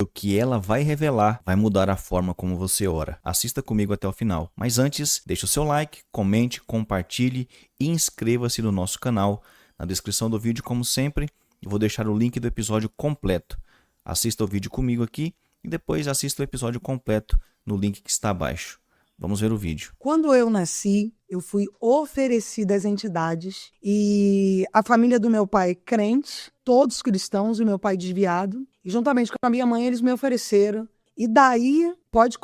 o que ela vai revelar vai mudar a forma como você ora. Assista comigo até o final. Mas antes, deixe o seu like, comente, compartilhe e inscreva-se no nosso canal. Na descrição do vídeo, como sempre, eu vou deixar o link do episódio completo. Assista o vídeo comigo aqui e depois assista o episódio completo no link que está abaixo. Vamos ver o vídeo. Quando eu nasci, eu fui oferecida às entidades e a família do meu pai crente, todos cristãos, e meu pai desviado. E juntamente com a minha mãe, eles me ofereceram. E daí posso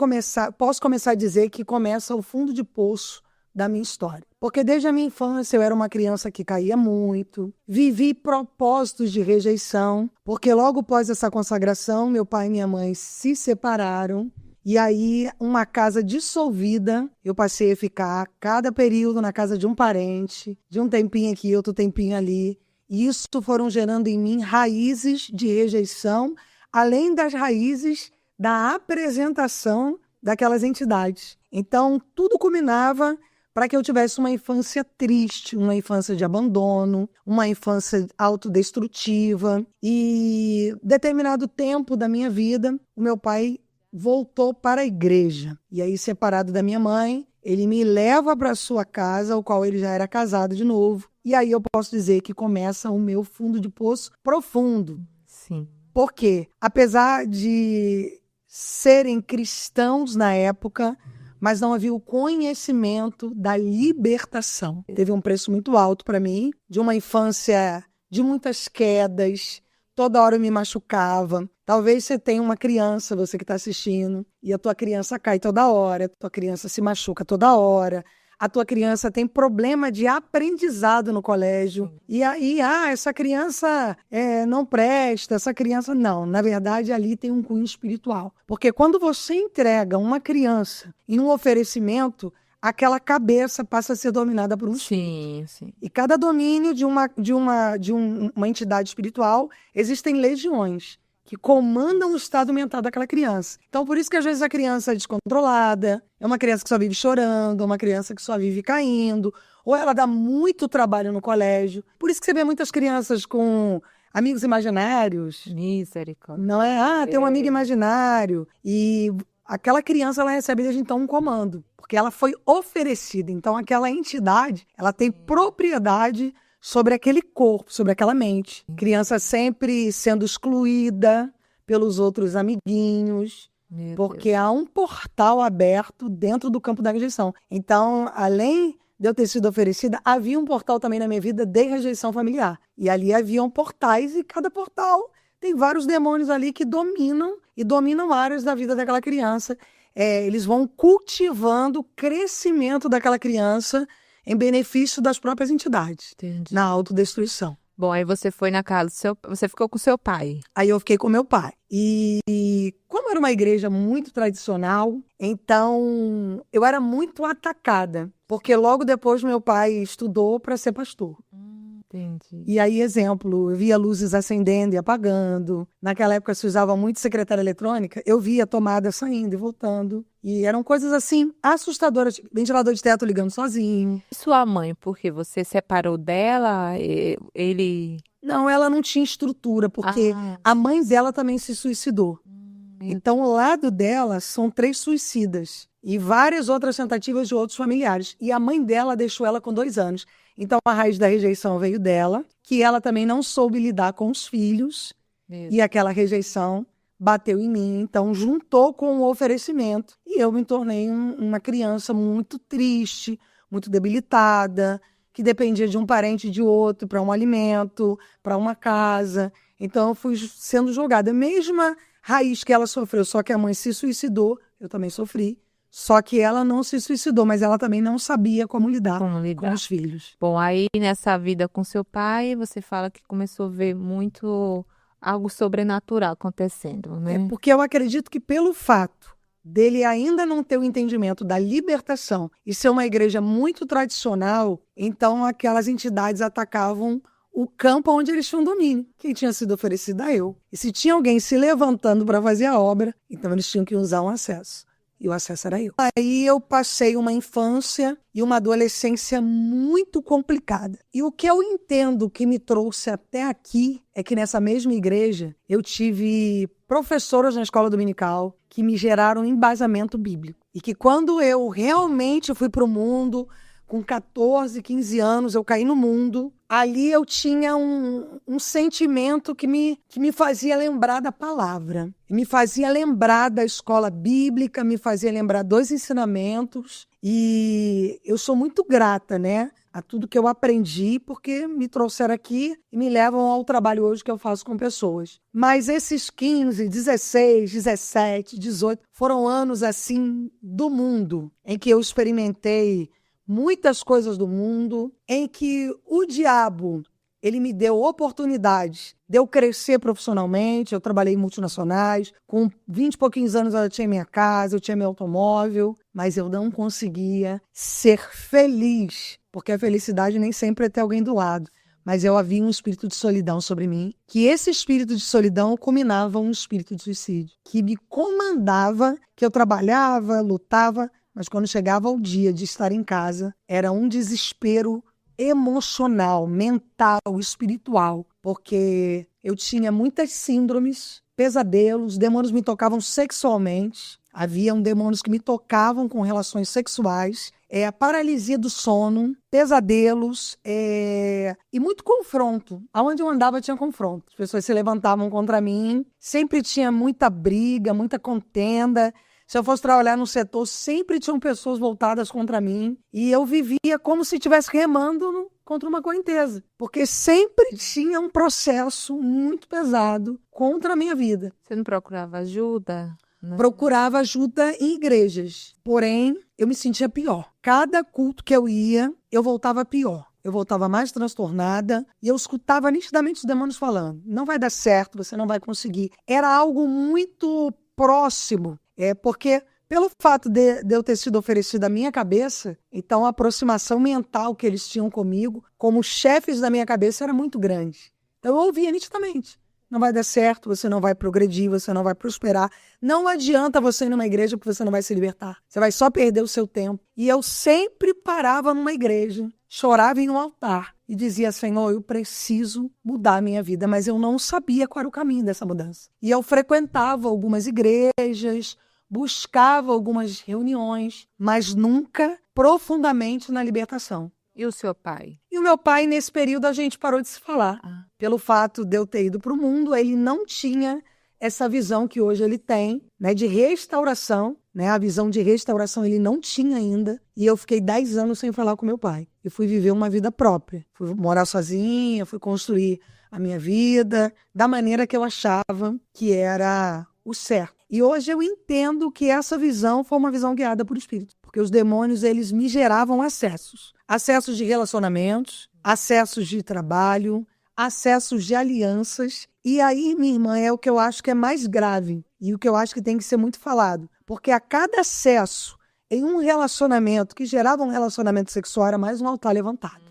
começar a dizer que começa o fundo de poço da minha história. Porque desde a minha infância eu era uma criança que caía muito, vivi propósitos de rejeição, porque logo após essa consagração, meu pai e minha mãe se separaram. E aí, uma casa dissolvida, eu passei a ficar cada período na casa de um parente, de um tempinho aqui, outro tempinho ali. E isso foram gerando em mim raízes de rejeição, além das raízes da apresentação daquelas entidades. Então, tudo culminava para que eu tivesse uma infância triste, uma infância de abandono, uma infância autodestrutiva. E determinado tempo da minha vida, o meu pai voltou para a igreja. E aí, separado da minha mãe, ele me leva para a sua casa, ao qual ele já era casado de novo. E aí eu posso dizer que começa o meu fundo de poço profundo. Sim. Porque, apesar de serem cristãos na época, mas não havia o conhecimento da libertação. Teve um preço muito alto para mim, de uma infância de muitas quedas. Toda hora eu me machucava. Talvez você tenha uma criança, você que está assistindo, e a tua criança cai toda hora, a tua criança se machuca toda hora, a tua criança tem problema de aprendizado no colégio. E aí, essa criança não presta, essa criança... Não, na verdade, ali tem um cunho espiritual. Porque quando você entrega uma criança em um oferecimento, aquela cabeça passa a ser dominada por um espírito. Sim. E cada domínio de uma entidade espiritual, existem legiões que comandam o estado mental daquela criança. Então, por isso que às vezes a criança é descontrolada, é uma criança que só vive chorando, é uma criança que só vive caindo, ou ela dá muito trabalho no colégio. Por isso que você vê muitas crianças com amigos imaginários. Misericórdia. Não é? Tem um amigo imaginário. E aquela criança, ela recebe desde então um comando, porque ela foi oferecida. Então, aquela entidade, ela tem propriedade sobre aquele corpo, sobre aquela mente. Criança sempre sendo excluída pelos outros amiguinhos, porque há um portal aberto dentro do campo da rejeição. Então, além de eu ter sido oferecida, havia um portal também na minha vida de rejeição familiar. E ali haviam portais, e cada portal tem vários demônios ali que dominam áreas da vida daquela criança. Eles vão cultivando o crescimento daquela criança em benefício das próprias entidades. Entendi. Na autodestruição. Bom, aí você foi na casa você ficou com seu pai. Aí eu fiquei com meu pai. E como era uma igreja muito tradicional, então eu era muito atacada. Porque logo depois meu pai estudou para ser pastor. Entendi. E aí, exemplo, eu via luzes acendendo e apagando. Naquela época se usava muito secretária eletrônica, eu via tomada saindo e voltando. E eram coisas assim, assustadoras. Ventilador de teto ligando sozinho. E sua mãe, por quê? Você separou dela? Ele... Não, ela não tinha estrutura, porque a mãe dela também se suicidou. Então, o lado dela são 3 suicidas. E várias outras tentativas de outros familiares. E a mãe dela deixou ela com 2 anos. Então, a raiz da rejeição veio dela, que ela também não soube lidar com os filhos. E aquela rejeição bateu em mim. Então, juntou com o oferecimento. E eu me tornei uma criança muito triste, muito debilitada, que dependia de um parente e de outro para um alimento, para uma casa. Então, eu fui sendo julgada. A mesma raiz que ela sofreu, só que a mãe se suicidou, eu também sofri. Só que ela não se suicidou, mas ela também não sabia como lidar com os filhos. Bom, aí nessa vida com seu pai, você fala que começou a ver muito algo sobrenatural acontecendo, né? É porque eu acredito que pelo fato dele ainda não ter o entendimento da libertação e ser uma igreja muito tradicional, então aquelas entidades atacavam o campo onde eles tinham domínio. Quem tinha sido oferecido a eu. E se tinha alguém se levantando para fazer a obra, então eles tinham que usar um acesso. e o acesso era eu. Aí eu passei uma infância e uma adolescência muito complicada. E o que eu entendo que me trouxe até aqui é que nessa mesma igreja eu tive professoras na escola dominical que me geraram embasamento bíblico. E que quando eu realmente fui para o mundo, com 14, 15 anos, eu caí no mundo, ali eu tinha um sentimento que me fazia lembrar da palavra, me fazia lembrar da escola bíblica, me fazia lembrar dos ensinamentos. E eu sou muito grata, né, a tudo que eu aprendi, porque me trouxeram aqui e me levam ao trabalho hoje que eu faço com pessoas. Mas esses 15, 16, 17, 18 foram anos assim do mundo, em que eu experimentei muitas coisas do mundo, em que o diabo, ele me deu oportunidades de eu crescer profissionalmente. Eu trabalhei em multinacionais, com 20 e pouquinhos anos eu tinha minha casa, eu tinha meu automóvel, mas eu não conseguia ser feliz, porque a felicidade nem sempre é ter alguém do lado. Mas eu havia um espírito de solidão sobre mim, que esse espírito de solidão culminava um espírito de suicídio, que me comandava, que eu trabalhava, lutava, mas quando chegava o dia de estar em casa, era um desespero emocional, mental, espiritual, porque eu tinha muitas síndromes, pesadelos, demônios me tocavam sexualmente, haviam demônios que me tocavam com relações sexuais, a paralisia do sono, pesadelos e muito confronto. Aonde eu andava tinha confronto. As pessoas se levantavam contra mim, sempre tinha muita briga, muita contenda. Se eu fosse trabalhar no setor, sempre tinham pessoas voltadas contra mim. E eu vivia como se estivesse remando contra uma correnteza. Porque sempre tinha um processo muito pesado contra a minha vida. Você não procurava ajuda? Não. Procurava ajuda em igrejas. Porém, eu me sentia pior. Cada culto que eu ia, eu voltava pior. Eu voltava mais transtornada e eu escutava nitidamente os demônios falando: não vai dar certo, você não vai conseguir. Era algo muito próximo. Porque pelo fato de eu ter sido oferecida a minha cabeça, então a aproximação mental que eles tinham comigo, como chefes da minha cabeça, era muito grande. Então eu ouvia nitidamente: não vai dar certo, você não vai progredir, você não vai prosperar. Não adianta você ir numa igreja porque você não vai se libertar. Você vai só perder o seu tempo. E eu sempre parava numa igreja, chorava em um altar e dizia: Senhor, eu preciso mudar a minha vida, mas eu não sabia qual era o caminho dessa mudança. E eu frequentava algumas igrejas, buscava algumas reuniões, mas nunca profundamente na libertação. E o seu pai? E o meu pai, nesse período, a gente parou de se falar. Pelo fato de eu ter ido para o mundo, ele não tinha essa visão que hoje ele tem, né, de restauração, né? A visão de restauração ele não tinha ainda. E eu fiquei 10 anos sem falar com meu pai. Eu fui viver uma vida própria. Fui morar sozinha, fui construir a minha vida da maneira que eu achava que era o certo. E hoje eu entendo que essa visão foi uma visão guiada por Espírito. Porque os demônios, eles me geravam acessos. Acessos de relacionamentos, acessos de trabalho, acessos de alianças. E aí, minha irmã, é o que eu acho que é mais grave e o que eu acho que tem que ser muito falado. Porque a cada acesso em um relacionamento que gerava um relacionamento sexual era mais um altar levantado.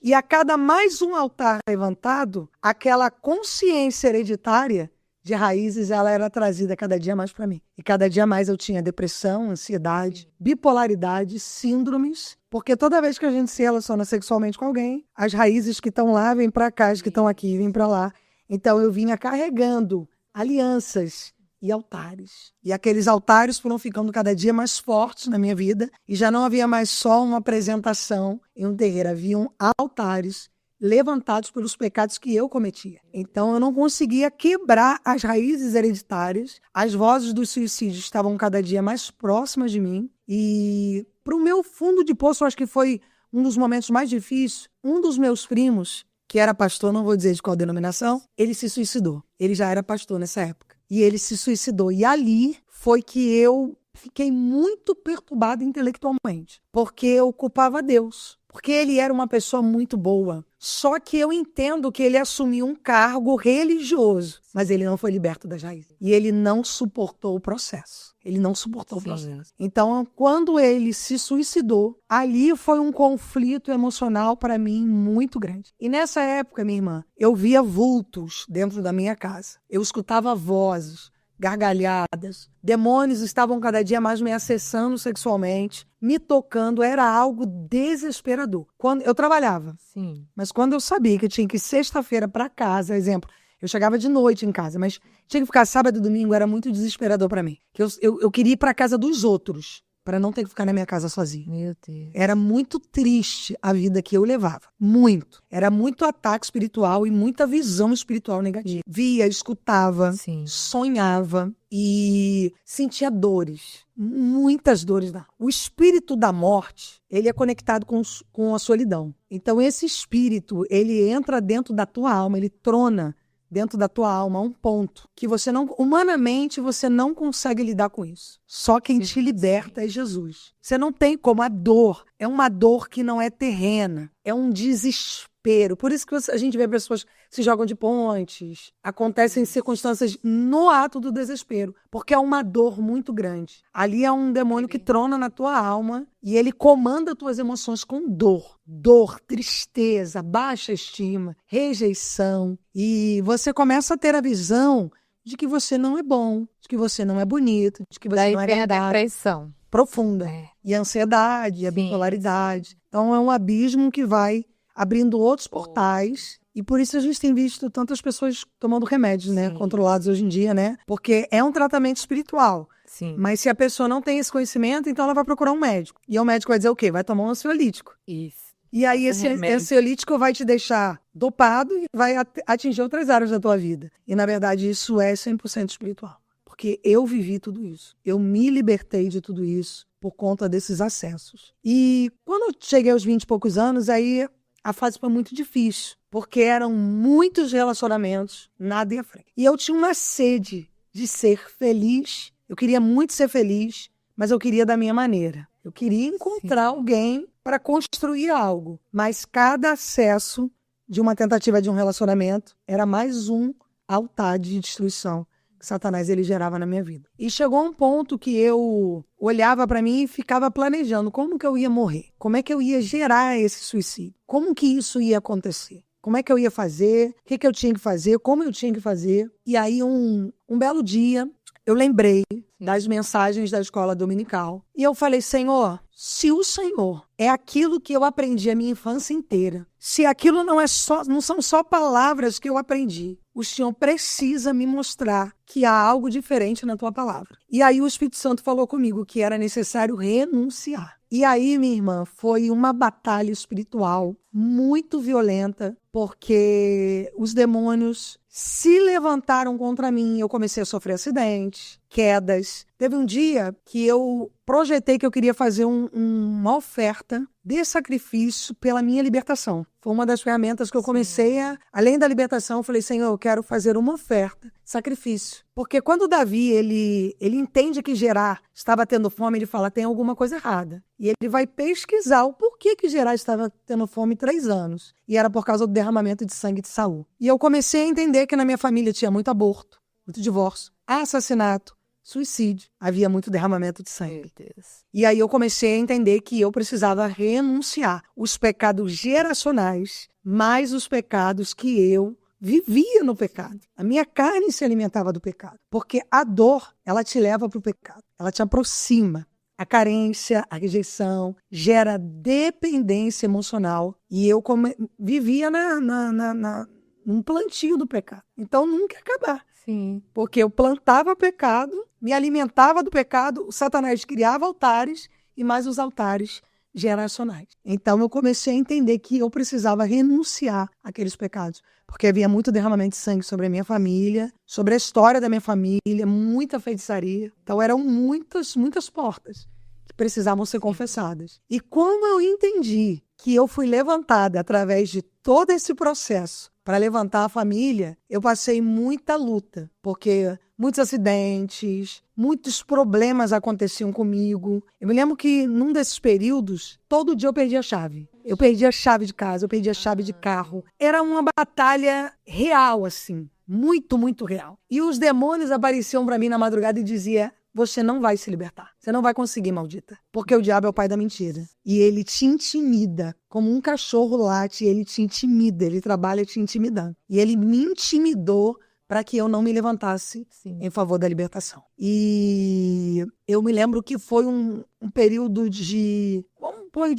E a cada mais um altar levantado, aquela consciência hereditária de raízes, ela era trazida cada dia mais para mim. E cada dia mais eu tinha depressão, ansiedade, bipolaridade, síndromes, porque toda vez que a gente se relaciona sexualmente com alguém, as raízes que estão lá vêm para cá, as que estão aqui vêm para lá. Então eu vinha carregando alianças e altares. E aqueles altares foram ficando cada dia mais fortes na minha vida, e já não havia mais só uma apresentação em um terreiro, haviam altares levantados pelos pecados que eu cometia. Então eu não conseguia quebrar as raízes hereditárias, as vozes dos suicídios estavam cada dia mais próximas de mim, e para o meu fundo de poço, eu acho que foi um dos momentos mais difíceis. Um dos meus primos, que era pastor, não vou dizer de qual denominação, ele se suicidou. Ele já era pastor nessa época. E ele se suicidou. E ali foi que eu fiquei muito perturbada intelectualmente, porque eu culpava Deus. Porque ele era uma pessoa muito boa. Só que eu entendo que ele assumiu um cargo religioso, mas ele não foi liberto das raízes. E ele não suportou o processo. Ele não suportou o processo. Então, quando ele se suicidou, ali foi um conflito emocional para mim muito grande. E nessa época, minha irmã, eu via vultos dentro da minha casa. Eu escutava vozes gargalhadas. Demônios estavam cada dia mais me acessando sexualmente, me tocando, era algo desesperador. Quando eu trabalhava, Sim. mas quando eu sabia que eu tinha que ir sexta-feira para casa, exemplo, eu chegava de noite em casa, mas tinha que ficar sábado e domingo, era muito desesperador para mim. Eu queria ir para casa dos outros, para não ter que ficar na minha casa sozinha. Meu Deus. Era muito triste a vida que eu levava. Muito. Era muito ataque espiritual e muita visão espiritual negativa. Via, escutava, Sim. sonhava e sentia dores. Muitas dores. O espírito da morte, ele é conectado com a solidão. Então esse espírito, ele entra dentro da tua alma, ele trona dentro da tua alma, a um ponto que você não, humanamente, você não consegue lidar com isso. Só quem te liberta é Jesus. Você não tem como. A dor é uma dor que não é terrena, é um desespero. Por isso que a gente vê pessoas que se jogam de pontes, acontecem circunstâncias no ato do desespero, porque é uma dor muito grande. Ali é um demônio que trona na tua alma e ele comanda tuas emoções com dor. Dor, tristeza, baixa estima, rejeição. E você começa a ter a visão de que você não é bom, de que você não é bonito, de que você Daí não é vem a agradável. depressão. Profunda. É. E a ansiedade, a Sim, bipolaridade. Então é um abismo que vai abrindo outros portais. E por isso a gente tem visto tantas pessoas tomando remédios, né? Sim. Controlados hoje em dia, né? Porque é um tratamento espiritual. Sim. Mas se a pessoa não tem esse conhecimento, então ela vai procurar um médico. E o médico vai dizer o quê? Vai tomar um ansiolítico. Isso. E aí esse remédio. ansiolítico vai te deixar dopado e vai atingir outras áreas da tua vida. E na verdade isso é 100% espiritual. Porque eu vivi tudo isso. Eu me libertei de tudo isso por conta desses acessos. E quando eu cheguei aos 20 e poucos anos, aí a fase foi muito difícil. Porque eram muitos relacionamentos, nada ia frente. E eu tinha uma sede de ser feliz. Eu queria muito ser feliz, mas eu queria da minha maneira. Eu queria encontrar alguém para construir algo. Mas cada acesso de uma tentativa de um relacionamento era mais um altar de destruição que Satanás ele gerava na minha vida. E chegou um ponto que eu olhava para mim e ficava planejando como que eu ia morrer, como é que eu ia gerar esse suicídio, como que isso ia acontecer, como é que eu ia fazer, o que eu tinha que fazer, como eu tinha que fazer. E aí um belo dia eu lembrei das mensagens da escola dominical e eu falei: Senhor, se o Senhor é aquilo que eu aprendi a minha infância inteira, se aquilo não são só palavras que eu aprendi, o Senhor precisa me mostrar que há algo diferente na tua palavra. E aí o Espírito Santo falou comigo que era necessário renunciar. E aí, minha irmã, foi uma batalha espiritual muito violenta, porque os demônios se levantaram contra mim. Eu comecei a sofrer acidentes, quedas. Teve um dia que eu projetei que eu queria fazer uma oferta de sacrifício pela minha libertação. Foi uma das ferramentas que eu comecei além da libertação, eu falei: Senhor, eu quero fazer uma oferta, sacrifício. Porque quando Davi, ele entende que Gerar estava tendo fome, ele fala: tem alguma coisa errada. E ele vai pesquisar o porquê que Gerar estava tendo fome 3 anos. E era por causa do derramamento de sangue de Saul. E eu comecei a entender que na minha família tinha muito aborto, muito divórcio, assassinato, suicídio. Havia muito derramamento de sangue. Meu Deus. E aí eu comecei a entender que eu precisava renunciar os pecados geracionais, mais os pecados que eu vivia no pecado. A minha carne se alimentava do pecado. Porque a dor, ela te leva para o pecado. Ela te aproxima. A carência, a rejeição, gera dependência emocional. E eu vivia num plantio do pecado. Então nunca ia acabar. Sim. Porque eu plantava pecado, me alimentava do pecado, o Satanás criava altares e mais os altares geracionais. Então eu comecei a entender que eu precisava renunciar àqueles pecados, porque havia muito derramamento de sangue sobre a minha família, sobre a história da minha família, muita feitiçaria. Então eram muitas portas que precisavam ser confessadas. E como eu entendi que eu fui levantada através de todo esse processo para levantar a família, eu passei muita luta, porque muitos acidentes, muitos problemas aconteciam comigo. Eu me lembro que num desses períodos, todo dia eu perdia a chave. Eu perdia a chave de casa, eu perdia a chave de carro. Era uma batalha real, assim, muito, muito real. E os demônios apareciam para mim na madrugada e diziam: você não vai se libertar. Você não vai conseguir, maldita. Porque o diabo é o pai da mentira. E ele te intimida. Como um cachorro late, ele te intimida. Ele trabalha te intimidando. E ele me intimidou para que eu não me levantasse Sim. em favor da libertação. E eu me lembro que foi um período de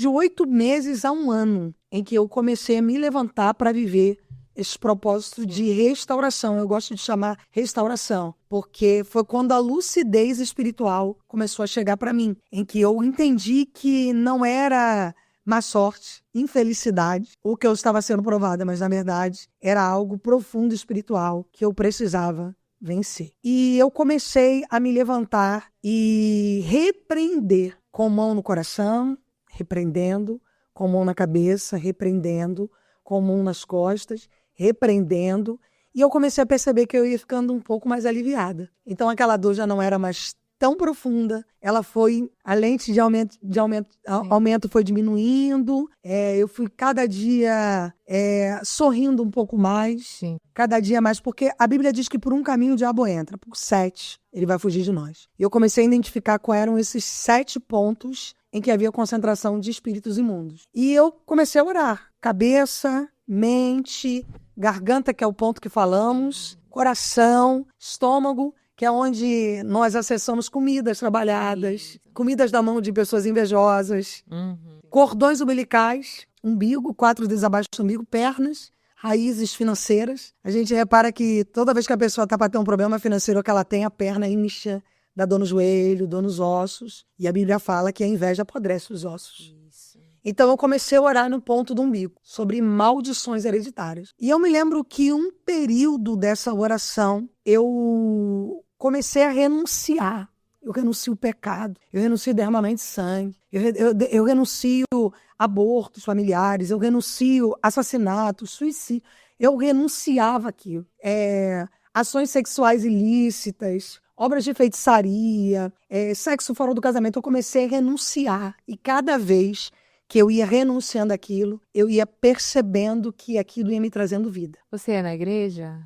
8 meses a 1 ano em que eu comecei a me levantar para viver esse propósito de restauração. Eu gosto de chamar restauração, porque foi quando a lucidez espiritual começou a chegar para mim, em que eu entendi que não era má sorte, infelicidade, o que eu estava sendo provada, mas na verdade era algo profundo espiritual que eu precisava vencer. E eu comecei a me levantar e repreender com mão no coração, repreendendo, com mão na cabeça, repreendendo, com mão nas costas, repreendendo, e eu comecei a perceber que eu ia ficando um pouco mais aliviada. Então aquela dor já não era mais tão profunda, ela foi, a lente de aumento foi diminuindo, eu fui cada dia sorrindo um pouco mais, Sim. cada dia mais, porque a Bíblia diz que por um caminho o diabo entra, por 7 ele vai fugir de nós. E eu comecei a identificar quais eram esses 7 pontos em que havia concentração de espíritos imundos. E eu comecei a orar, cabeça, mente, garganta, que é o ponto que falamos, coração, estômago, que é onde nós acessamos comidas trabalhadas, comidas da mão de pessoas invejosas, cordões umbilicais, umbigo, 4 dedos abaixo do umbigo, pernas, raízes financeiras. A gente repara que toda vez que a pessoa está para ter um problema financeiro que ela tem, a perna incha, dá dor no joelho, dor nos ossos. E a Bíblia fala que a inveja apodrece os ossos. Então eu comecei a orar no ponto do umbigo, sobre maldições hereditárias. E eu me lembro que um período dessa oração, eu comecei a renunciar. Eu renuncio o pecado, eu renuncio derramamento de sangue, eu renuncio abortos familiares, eu renuncio assassinato, suicídio. Eu renunciava aquilo. Ações sexuais ilícitas, obras de feitiçaria, sexo fora do casamento. Eu comecei a renunciar. E cada vez que eu ia renunciando àquilo, eu ia percebendo que aquilo ia me trazendo vida. Você ia na igreja?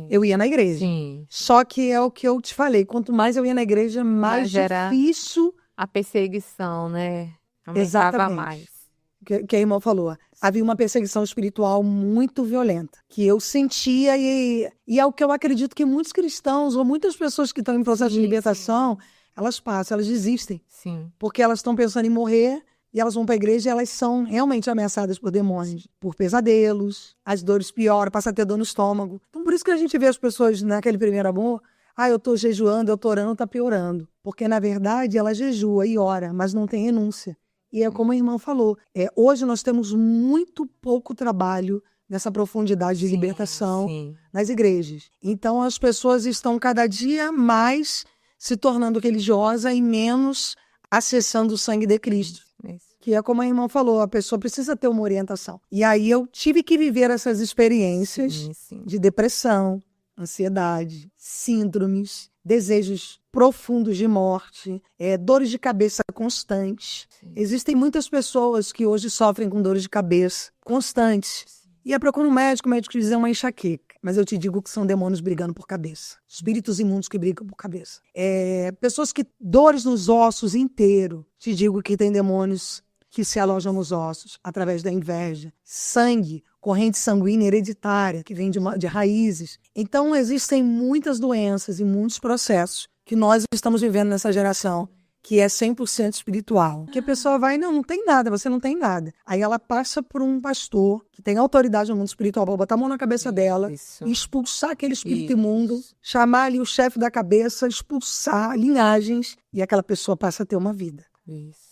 Eu ia na igreja. Sim. Só que é o que eu te falei, quanto mais eu ia na igreja, mais difícil... A perseguição, né? Aumentava Exatamente. mais. Que a irmã falou. Havia uma perseguição espiritual muito violenta, que eu sentia e é o que eu acredito que muitos cristãos ou muitas pessoas que estão em processo de libertação, elas passam, elas desistem. Sim. Porque elas estão pensando em morrer e elas vão para a igreja e elas são realmente ameaçadas por demônios, por pesadelos, as dores pioram, passa a ter dor no estômago. Então por isso que a gente vê as pessoas naquele primeiro amor, eu estou jejuando, eu estou orando, está piorando. Porque na verdade ela jejua e ora, mas não tem renúncia. E é como a irmã falou, hoje nós temos muito pouco trabalho nessa profundidade de libertação nas igrejas. Então as pessoas estão cada dia mais se tornando religiosas e menos acessando o sangue de Cristo. Que é como a irmã falou, a pessoa precisa ter uma orientação. E aí eu tive que viver essas experiências de depressão, ansiedade, síndromes, desejos profundos de morte, dores de cabeça constantes. Existem muitas pessoas que hoje sofrem com dores de cabeça constantes. E procura um médico, o médico diz é uma enxaqueca. Mas eu te digo que são demônios brigando por cabeça. Espíritos imundos que brigam por cabeça. Pessoas que dores nos ossos inteiro. Te digo que tem demônios que se alojam nos ossos através da inveja. Sangue, corrente sanguínea hereditária, que vem de raízes. Então existem muitas doenças e muitos processos que nós estamos vivendo nessa geração, que é 100% espiritual. Que a pessoa vai, não tem nada, você não tem nada. Aí ela passa por um pastor que tem autoridade no mundo espiritual para botar a mão na cabeça dela e expulsar aquele espírito imundo, chamar ali o chefe da cabeça, expulsar linhagens, e aquela pessoa passa a ter uma vida.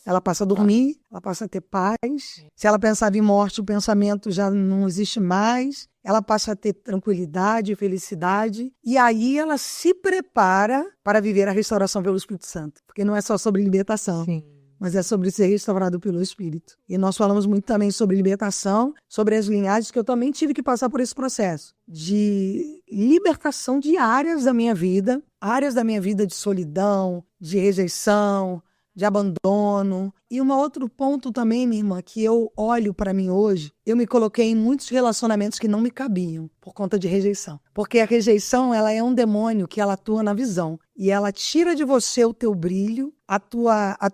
Ela passa a dormir, ela passa a ter paz. Se ela pensava em morte, o pensamento já não existe mais. Ela passa a ter tranquilidade, felicidade. E aí ela se prepara para viver a restauração pelo Espírito Santo. Porque não é só sobre libertação, mas é sobre ser restaurado pelo Espírito. E nós falamos muito também sobre libertação, sobre as linhagens, que eu também tive que passar por esse processo de libertação de áreas da minha vida de solidão, de rejeição, de abandono. E um outro ponto também, minha irmã, que eu olho para mim hoje, eu me coloquei em muitos relacionamentos que não me cabiam por conta de rejeição. Porque a rejeição, ela é um demônio que ela atua na visão. E ela tira de você o teu brilho,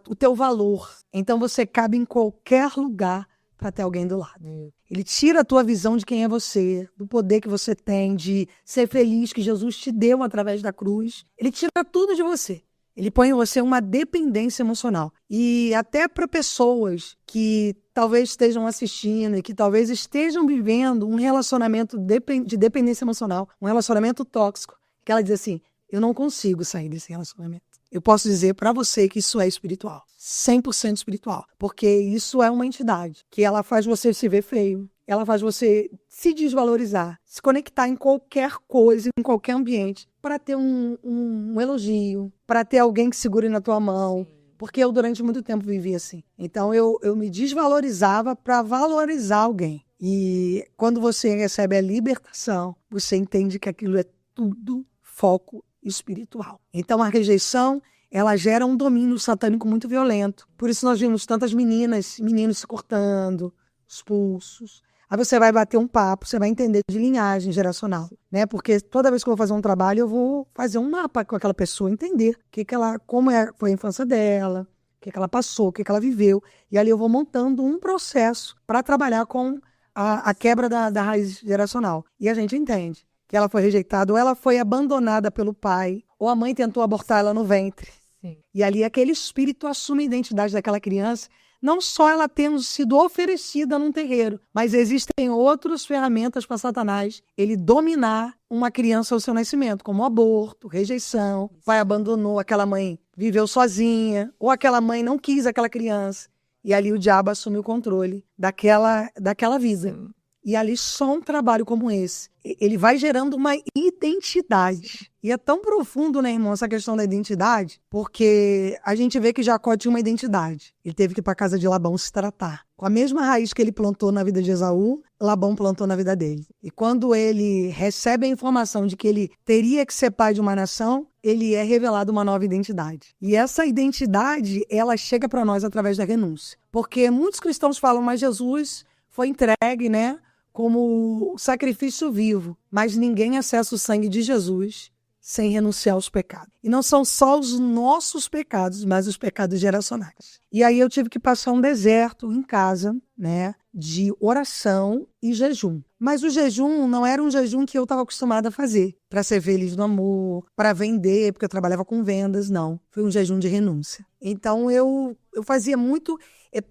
o teu valor. Então você cabe em qualquer lugar para ter alguém do lado. Ele tira a tua visão de quem é você, do poder que você tem, de ser feliz que Jesus te deu através da cruz. Ele tira tudo de você. Ele põe em você uma dependência emocional. E até para pessoas que talvez estejam assistindo e que talvez estejam vivendo um relacionamento de dependência emocional, um relacionamento tóxico, que ela diz assim, eu não consigo sair desse relacionamento. Eu posso dizer para você que isso é espiritual, 100% espiritual, porque isso é uma entidade que ela faz você se ver feio, ela faz você se desvalorizar, se conectar em qualquer coisa, em qualquer ambiente, para ter um elogio, para ter alguém que segure na tua mão, porque eu durante muito tempo vivi assim. Então eu me desvalorizava para valorizar alguém. E quando você recebe a libertação, você entende que aquilo é tudo foco espiritual. Então a rejeição, ela gera um domínio satânico muito violento. Por isso nós vimos tantas meninas, meninos se cortando, os pulsos. Aí você vai bater um papo, você vai entender de linhagem geracional, né? Porque toda vez que eu vou fazer um trabalho, eu vou fazer um mapa com aquela pessoa, entender como foi a infância dela, o que ela passou, o que ela viveu. E ali eu vou montando um processo para trabalhar com a quebra da raiz geracional. E a gente entende que ela foi rejeitada, ou ela foi abandonada pelo pai, ou a mãe tentou abortar ela no ventre. Sim. E ali aquele espírito assume a identidade daquela criança, não só ela tendo sido oferecida num terreiro, mas existem outras ferramentas para Satanás ele dominar uma criança ao seu nascimento, como aborto, rejeição, o pai abandonou, aquela mãe viveu sozinha, ou aquela mãe não quis aquela criança, e ali o diabo assume o controle daquela vida. Sim. E ali só um trabalho como esse, ele vai gerando uma identidade. E é tão profundo, né, irmão, essa questão da identidade, porque a gente vê que Jacó tinha uma identidade. Ele teve que ir para a casa de Labão se tratar. Com a mesma raiz que ele plantou na vida de Esaú, Labão plantou na vida dele. E quando ele recebe a informação de que ele teria que ser pai de uma nação, ele é revelado uma nova identidade. E essa identidade, ela chega para nós através da renúncia. Porque muitos cristãos falam, mas Jesus foi entregue, né, como sacrifício vivo, mas ninguém acessa o sangue de Jesus sem renunciar aos pecados. E não são só os nossos pecados, mas os pecados geracionais. E aí eu tive que passar um deserto em casa, né, de oração e jejum. Mas o jejum não era um jejum que eu estava acostumada a fazer, para ser feliz no amor, para vender, porque eu trabalhava com vendas, não. Foi um jejum de renúncia. Então eu fazia muito...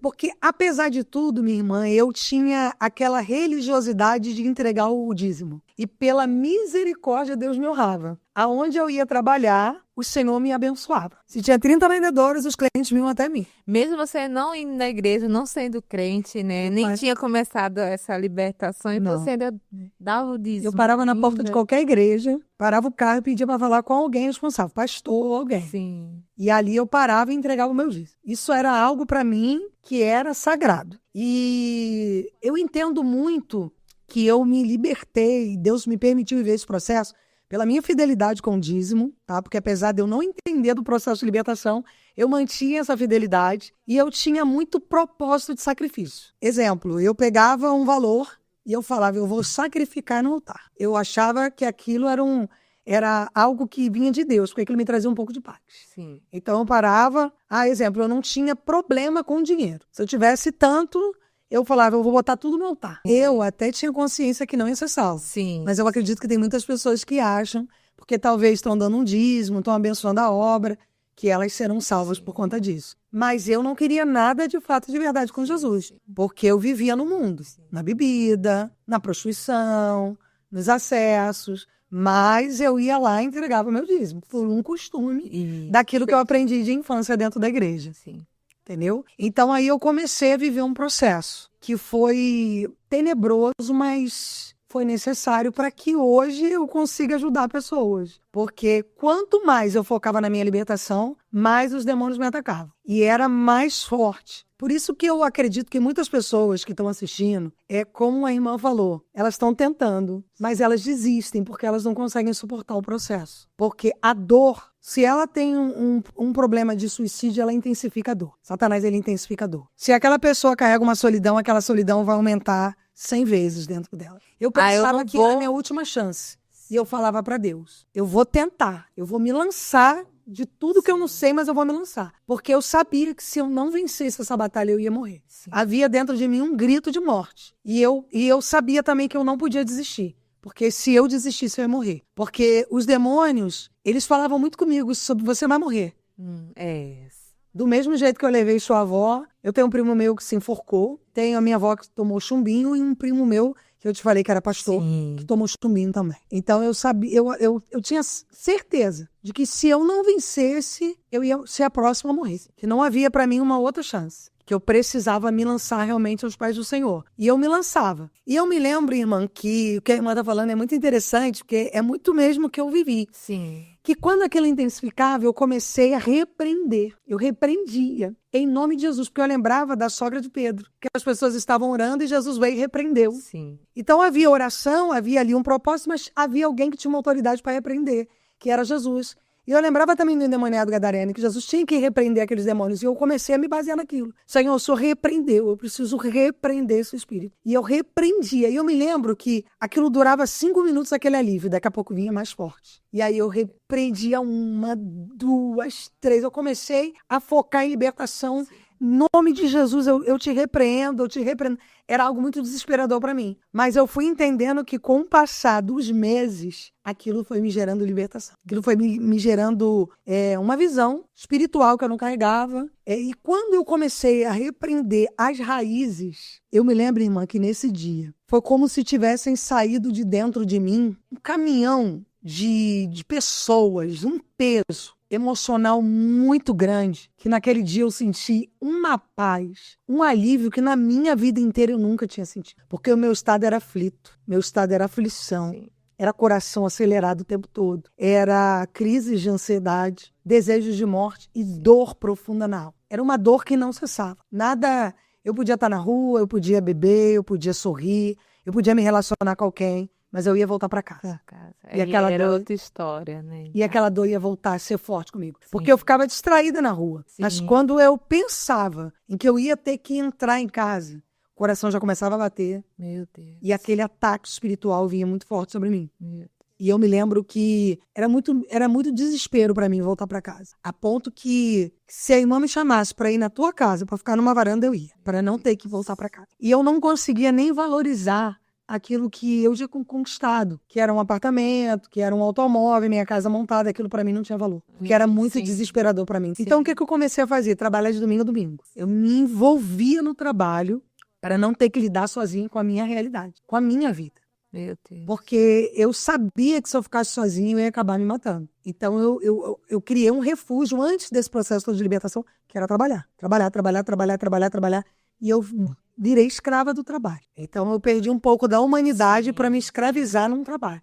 porque, apesar de tudo, minha irmã, eu tinha aquela religiosidade de entregar o dízimo. E pela misericórdia, Deus me honrava. Aonde eu ia trabalhar, o Senhor me abençoava. Se tinha 30 vendedores, os clientes vinham até mim. Mesmo você não indo na igreja, não sendo crente, né? Nem tinha começado essa libertação e você ainda dava o dízimo. Eu parava na porta de qualquer igreja, parava o carro e pedia para falar com alguém responsável, pastor ou alguém. Sim. E ali eu parava e entregava o meu dízimo. Isso era algo para mim que era sagrado. E eu entendo muito que eu me libertei, Deus me permitiu viver esse processo pela minha fidelidade com o dízimo, tá? Porque apesar de eu não entender do processo de libertação, eu mantinha essa fidelidade e eu tinha muito propósito de sacrifício. Exemplo, eu pegava um valor e eu falava, eu vou sacrificar no altar. Eu achava que aquilo era algo que vinha de Deus, porque aquilo me trazia um pouco de paz. Sim. Então eu parava, exemplo, eu não tinha problema com o dinheiro. Se eu tivesse tanto, eu falava, eu vou botar tudo no altar. Eu até tinha consciência que não ia ser salvo. Sim. Mas eu acredito que tem muitas pessoas que acham, porque talvez estão dando um dízimo, estão abençoando a obra, que elas serão salvas por conta disso. Mas eu não queria nada de fato de verdade com Jesus, porque eu vivia no mundo, na bebida, na prostituição, nos acessos, mas eu ia lá e entregava meu dízimo, por um costume daquilo que eu aprendi de infância dentro da igreja. Sim. Entendeu? Então aí eu comecei a viver um processo que foi tenebroso, mas foi necessário para que hoje eu consiga ajudar pessoas. Porque quanto mais eu focava na minha libertação, mais os demônios me atacavam. E era mais forte. Por isso que eu acredito que muitas pessoas que estão assistindo, como a irmã falou, elas estão tentando, mas elas desistem porque elas não conseguem suportar o processo. Porque a dor, se ela tem um problema de suicídio, ela intensifica a dor. Satanás, ele intensifica a dor. Se aquela pessoa carrega uma solidão, aquela solidão vai aumentar 100 vezes dentro dela. Eu pensava que era a minha última chance. E eu falava para Deus, eu vou tentar, eu vou me lançar de tudo que eu não sei, mas eu vou me lançar. Porque eu sabia que se eu não vencesse essa batalha, eu ia morrer. Sim. Havia dentro de mim um grito de morte. E eu sabia também que eu não podia desistir. Porque se eu desistisse, eu ia morrer. Porque os demônios, eles falavam muito comigo sobre você vai morrer. É. Do mesmo jeito que eu levei sua avó, eu tenho um primo meu que se enforcou, tenho a minha avó que tomou chumbinho e um primo meu, que eu te falei que era pastor, Sim. que tomou chumbinho também. Então eu sabia, eu tinha certeza de que se eu não vencesse, eu ia ser a próxima a morrer. Que não havia para mim uma outra chance. Que eu precisava me lançar realmente aos pés do Senhor. E eu me lançava. E eu me lembro, irmã, que o que a irmã está falando é muito interessante, porque é muito mesmo o que eu vivi. Sim. Que quando aquilo intensificava, eu comecei a repreender. Eu repreendia, em nome de Jesus, porque eu lembrava da sogra de Pedro, que as pessoas estavam orando e Jesus veio e repreendeu. Sim. Então havia oração, havia ali um propósito, mas havia alguém que tinha uma autoridade para repreender, que era Jesus. E eu lembrava também do endemoniado gadareno, que Jesus tinha que repreender aqueles demônios. E eu comecei a me basear naquilo. Senhor, o Senhor repreendeu, eu preciso repreender esse espírito. E eu repreendia. E eu me lembro que aquilo durava 5 minutos, aquele alívio. Daqui a pouco vinha mais forte. E aí eu repreendia 1, 2, 3. Eu comecei a focar em libertação. Em nome de Jesus, eu te repreendo, eu te repreendo. Era algo muito desesperador para mim. Mas eu fui entendendo que com o passar dos meses, aquilo foi me gerando libertação. Aquilo foi me gerando uma visão espiritual que eu não carregava. E quando eu comecei a repreender as raízes, eu me lembro, irmã, que nesse dia foi como se tivessem saído de dentro de mim um caminhão de pessoas, um peso emocional muito grande, que naquele dia eu senti uma paz, um alívio que na minha vida inteira eu nunca tinha sentido. Porque o meu estado era aflito, meu estado era aflição, Sim. era coração acelerado o tempo todo, era crises de ansiedade, desejos de morte e dor profunda na alma. Era uma dor que não cessava. Nada, eu podia estar na rua, eu podia beber, eu podia sorrir, eu podia me relacionar com alguém, mas eu ia voltar para casa. E aquela era dor- outra história, né? E aquela dor ia voltar a ser forte comigo. Sim. Porque eu ficava distraída na rua. Sim. Mas quando eu pensava em que eu ia ter que entrar em casa, o coração já começava a bater. Meu Deus. E aquele ataque espiritual vinha muito forte sobre mim. Meu Deus. E eu me lembro que era muito desespero para mim voltar para casa. A ponto que se a irmã me chamasse para ir na tua casa, para ficar numa varanda, eu ia. Para não ter que voltar para casa. E eu não conseguia nem valorizar aquilo que eu tinha conquistado, que era um apartamento, que era um automóvel, minha casa montada, aquilo para mim não tinha valor, porque era muito Sim. desesperador para mim. Sim. Então o que eu comecei a fazer? Trabalhar de domingo a domingo. Eu me envolvia no trabalho para não ter que lidar sozinha com a minha realidade, com a minha vida. Meu Deus. Porque eu sabia que se eu ficasse sozinho eu ia acabar me matando. Então eu criei um refúgio antes desse processo de libertação, que era trabalhar. Trabalhar. E eu virei escrava do trabalho. Então eu perdi um pouco da humanidade para me escravizar num trabalho.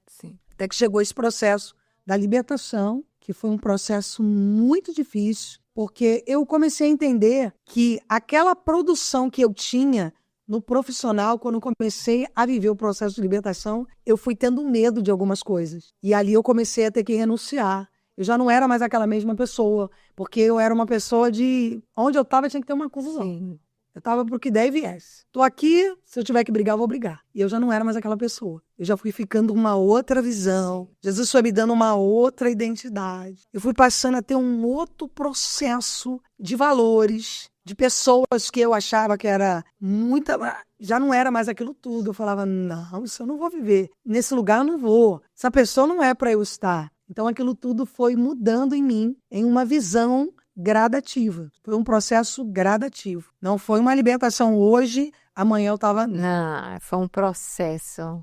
Sim. Até que chegou esse processo da libertação, que foi um processo muito difícil, porque eu comecei a entender que aquela produção que eu tinha no profissional, quando eu comecei a viver o processo de libertação, eu fui tendo medo de algumas coisas. E ali eu comecei a ter que renunciar. Eu já não era mais aquela mesma pessoa, porque eu era uma pessoa de... Onde eu estava tinha que ter uma confusão. Sim. Eu estava pro que der e viesse. Tô aqui, se eu tiver que brigar, eu vou brigar. E eu já não era mais aquela pessoa. Eu já fui ficando uma outra visão. Jesus foi me dando uma outra identidade. Eu fui passando a ter um outro processo de valores, de pessoas que eu achava que era muita... Já não era mais aquilo tudo. Eu falava, não, isso eu não vou viver. Nesse lugar eu não vou. Essa pessoa não é para eu estar. Então aquilo tudo foi mudando em mim, em uma visão gradativa. Foi um processo gradativo. Não foi uma libertação hoje, amanhã eu estava... Não, foi um processo.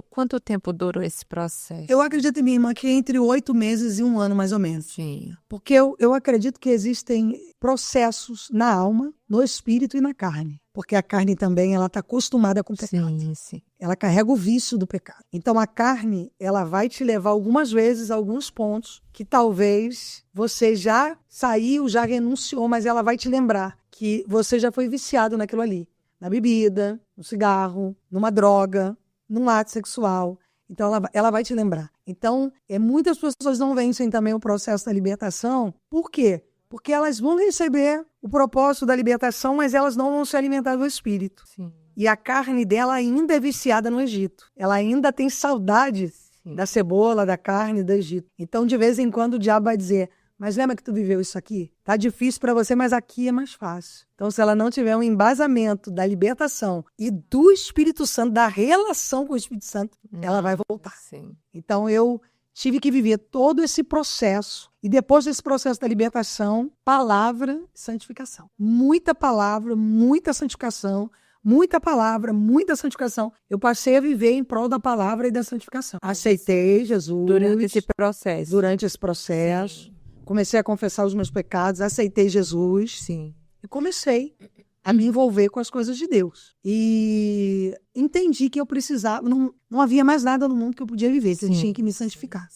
Quanto tempo durou esse processo? Eu acredito, minha irmã, que entre 8 meses e 1 ano, mais ou menos. Sim. Porque eu acredito que existem processos na alma, no espírito e na carne. Porque a carne também, ela está acostumada com o pecado. Sim. Ela carrega o vício do pecado. Então a carne, ela vai te levar algumas vezes a alguns pontos que talvez você já saiu, já renunciou, mas ela vai te lembrar que você já foi viciado naquilo ali. Na bebida, no cigarro, numa droga, num ato sexual. Então ela vai te lembrar. Então muitas pessoas não vencem também o processo da libertação. Por quê? Porque elas vão receber o propósito da libertação, mas elas não vão se alimentar do espírito. Sim. E a carne dela ainda é viciada no Egito. Ela ainda tem saudades Sim. da cebola, da carne, do Egito. Então, de vez em quando, o diabo vai dizer, mas lembra que tu viveu isso aqui? Tá difícil para você, mas aqui é mais fácil. Então, se ela não tiver um embasamento da libertação e do Espírito Santo, da relação com o Espírito Santo, ela vai voltar. Sim. Então, eu tive que viver todo esse processo. E depois desse processo da libertação, palavra, santificação. Muita palavra, muita santificação. Muita palavra, muita santificação. Eu passei a viver em prol da palavra e da santificação. Aceitei Jesus. Durante esse processo. Durante esse processo. Comecei a confessar os meus pecados, aceitei Jesus. Sim. E comecei a me envolver com as coisas de Deus. E entendi que eu precisava, não havia mais nada no mundo que eu podia viver, que eu tinha que me santificar.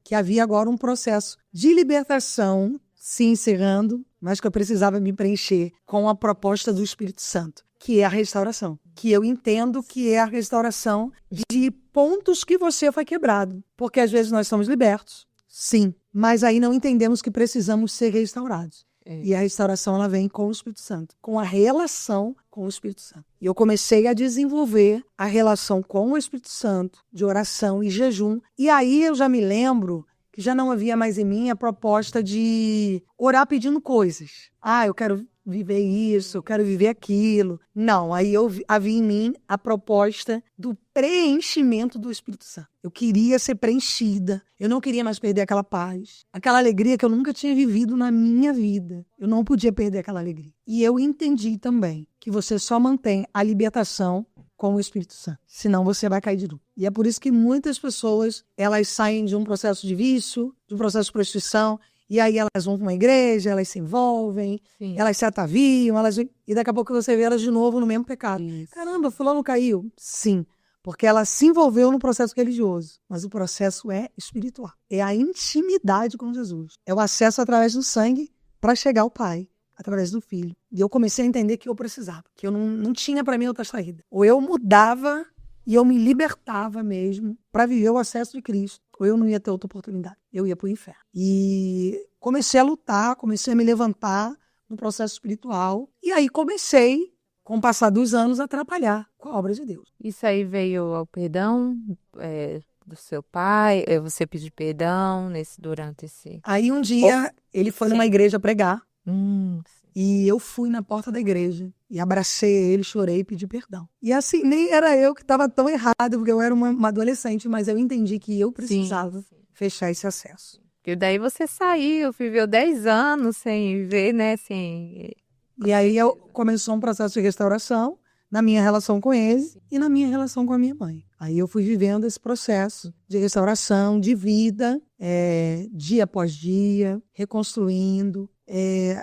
Que havia agora um processo de libertação se encerrando, mas que eu precisava me preencher com a proposta do Espírito Santo, que é a restauração. Que eu entendo que é a restauração de pontos que você foi quebrado. Porque às vezes nós somos libertos, sim, mas aí não entendemos que precisamos ser restaurados. E a restauração ela vem com o Espírito Santo, com a relação com o Espírito Santo. E eu comecei a desenvolver a relação com o Espírito Santo, de oração e jejum. E aí eu já me lembro que já não havia mais em mim a proposta de orar pedindo coisas. Eu quero viver isso, eu quero viver aquilo. Não, aí havia em mim a proposta do preenchimento do Espírito Santo. Eu queria ser preenchida, eu não queria mais perder aquela paz, aquela alegria que eu nunca tinha vivido na minha vida. Eu não podia perder aquela alegria. E eu entendi também que você só mantém a libertação com o Espírito Santo, senão você vai cair de novo. E é por isso que muitas pessoas, elas saem de um processo de vício, de um processo de prostituição, e aí elas vão para uma igreja, elas se envolvem, elas se ataviam, e daqui a pouco você vê elas de novo no mesmo pecado. Isso. Caramba, fulano caiu. Sim, porque ela se envolveu no processo religioso, mas o processo é espiritual. É a intimidade com Jesus. É o acesso através do sangue para chegar ao Pai, através do Filho. E eu comecei a entender que eu precisava, que eu não tinha para mim outra saída. Ou eu mudava e eu me libertava mesmo para viver o acesso de Cristo, ou eu não ia ter outra oportunidade. Eu ia para o inferno. E comecei a lutar, comecei a me levantar no processo espiritual. E aí comecei, com o passar dos anos, a trabalhar com a obra de Deus. Isso aí veio ao perdão do seu pai? Você pediu perdão durante esse... Aí um dia ele foi numa igreja pregar. E eu fui na porta da igreja e abracei ele, chorei e pedi perdão. E assim, nem era eu que estava tão errado, porque eu era uma adolescente, mas eu entendi que eu precisava fechar esse acesso. E daí você saiu, viveu 10 anos sem ver, né? E aí começou um processo de restauração na minha relação com ele e na minha relação com a minha mãe. Aí eu fui vivendo esse processo de restauração, de vida, dia após dia, reconstruindo,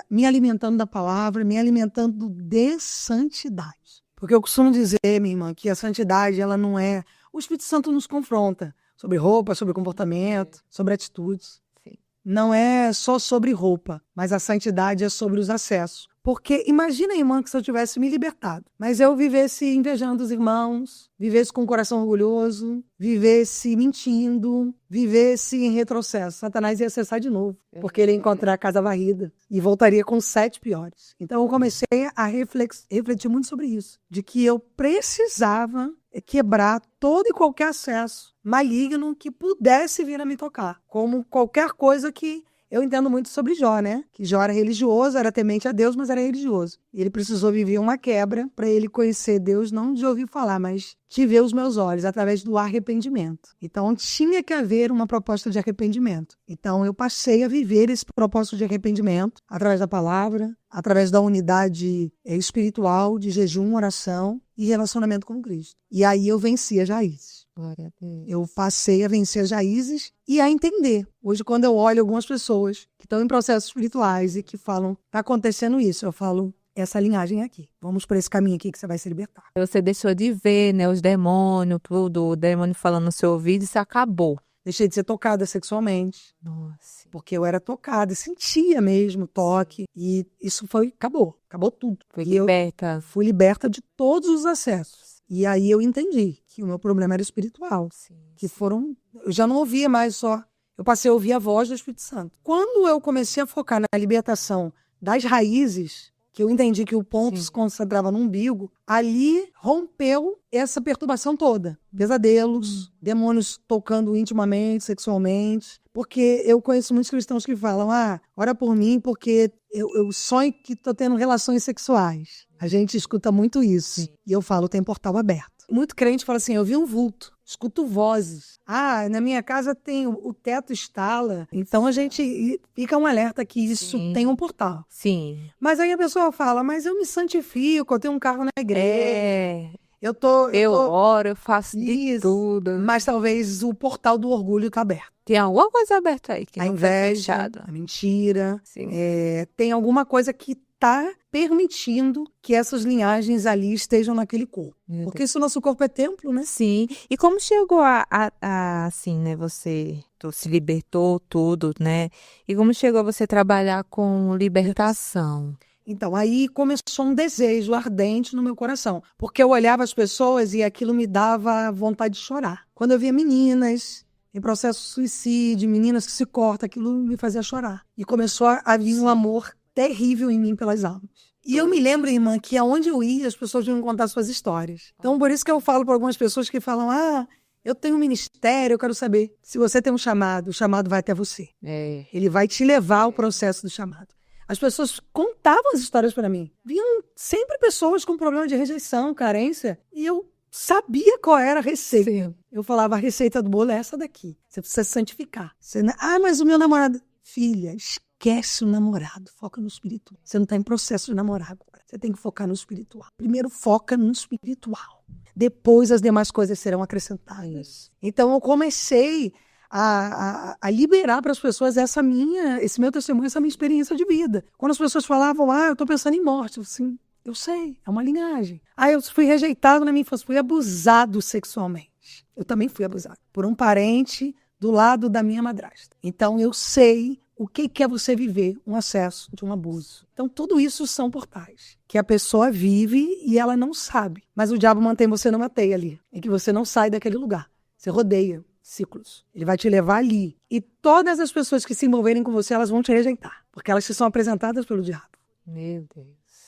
me alimentando da palavra, me alimentando de santidade. Porque eu costumo dizer, minha irmã, que a santidade, ela não é... O Espírito Santo nos confronta sobre roupa, sobre comportamento, sobre atitudes. Sim. Não é só sobre roupa, mas a santidade é sobre os acessos. Porque imagina, irmã, que se eu tivesse me libertado, mas eu vivesse invejando os irmãos, vivesse com o coração orgulhoso, vivesse mentindo, vivesse em retrocesso. Satanás ia acessar de novo, porque ele ia encontrar a casa varrida e voltaria com 7 piores. Então eu comecei a refletir muito sobre isso, de que eu precisava quebrar todo e qualquer acesso maligno que pudesse vir a me tocar, como qualquer coisa que... Eu entendo muito sobre Jó, né? Que Jó era religioso, era temente a Deus, mas era religioso. E ele precisou viver uma quebra para ele conhecer Deus, não de ouvir falar, mas de ver os meus olhos, através do arrependimento. Então, tinha que haver uma proposta de arrependimento. Então, eu passei a viver esse propósito de arrependimento através da palavra, através da unidade espiritual, de jejum, oração e relacionamento com Cristo. E aí eu venci as raízes. Glória a Deus. Eu passei a vencer as raízes e a entender. Hoje, quando eu olho algumas pessoas que estão em processos espirituais e que falam, está acontecendo isso, eu falo, essa linhagem aqui. Vamos por esse caminho aqui que você vai se libertar. Você deixou de ver, né, os demônios, tudo, o demônio falando no seu ouvido, isso acabou. Deixei de ser tocada sexualmente. Nossa. Porque eu era tocada, sentia mesmo toque. E isso acabou tudo. Foi E liberta. eu fui liberta de todos os acessos. E aí eu entendi que o meu problema era espiritual. Sim. Que eu já não ouvia mais só. Eu passei a ouvir a voz do Espírito Santo. Quando eu comecei a focar na libertação das raízes, que eu entendi que o ponto Sim. se concentrava no umbigo, ali rompeu essa perturbação toda. Pesadelos, demônios tocando intimamente, sexualmente. Porque eu conheço muitos cristãos que falam, ora por mim porque eu sonho que estou tendo relações sexuais. A gente escuta muito isso. Sim. E eu falo, tem portal aberto. Muito crente fala assim, eu vi um vulto, escuto vozes. Na minha casa tem o teto estala. Então a gente fica um alerta que isso Sim. tem um portal. Sim. Mas aí a pessoa fala, mas eu me santifico, eu tenho um carro na igreja. Eu Eu oro, eu faço de Isso. tudo. Mas talvez o portal do orgulho está aberto. Tem alguma coisa aberta aí que A não foi inveja, fechada. a mentira. Sim. Tem alguma coisa que está permitindo que essas linhagens ali estejam naquele corpo. Meu Porque se o nosso corpo é templo, né? Sim. E como chegou assim, né? Você se libertou tudo, né? E como chegou a você trabalhar com libertação? Então, aí começou um desejo ardente no meu coração. Porque eu olhava as pessoas e aquilo me dava vontade de chorar. Quando eu via meninas em processo de suicídio, meninas que se cortam, aquilo me fazia chorar. E começou a vir um amor terrível em mim pelas almas. E eu me lembro, irmã, que aonde eu ia, as pessoas vinham contar suas histórias. Então, por isso que eu falo para algumas pessoas que falam, eu tenho um ministério, eu quero saber. Se você tem um chamado, o chamado vai até você. Ele vai te levar ao processo do chamado. As pessoas contavam as histórias para mim. Vinham sempre pessoas com problema de rejeição, carência. E eu sabia qual era a receita. Sim. Eu falava, a receita do bolo é essa daqui. Você precisa se santificar. Mas o meu namorado... Filha, esquece o namorado. Foca no espiritual. Você não está em processo de namorar agora. Você tem que focar no espiritual. Primeiro foca no espiritual. Depois as demais coisas serão acrescentadas. Então eu comecei a liberar para as pessoas esse meu testemunho, essa minha experiência de vida. Quando as pessoas falavam, eu estou pensando em morte, eu sei, é uma linhagem. Eu fui rejeitado na minha infância, fui abusado sexualmente. Eu também fui abusado por um parente do lado da minha madrasta. Então eu sei o que é você viver um acesso de um abuso. Então tudo isso são portais que a pessoa vive e ela não sabe. Mas o diabo mantém você numa teia ali, em que você não sai daquele lugar. Você rodeia ciclos. Ele vai te levar ali. E todas as pessoas que se envolverem com você, elas vão te rejeitar. Porque elas te são apresentadas pelo diabo. Meu Deus.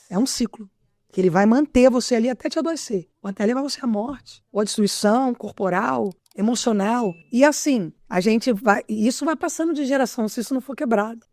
É um ciclo. Que ele vai manter você ali até te adoecer. Ou até levar você à morte. Ou à destruição corporal, emocional. E assim, isso vai passando de geração, se isso não for quebrado.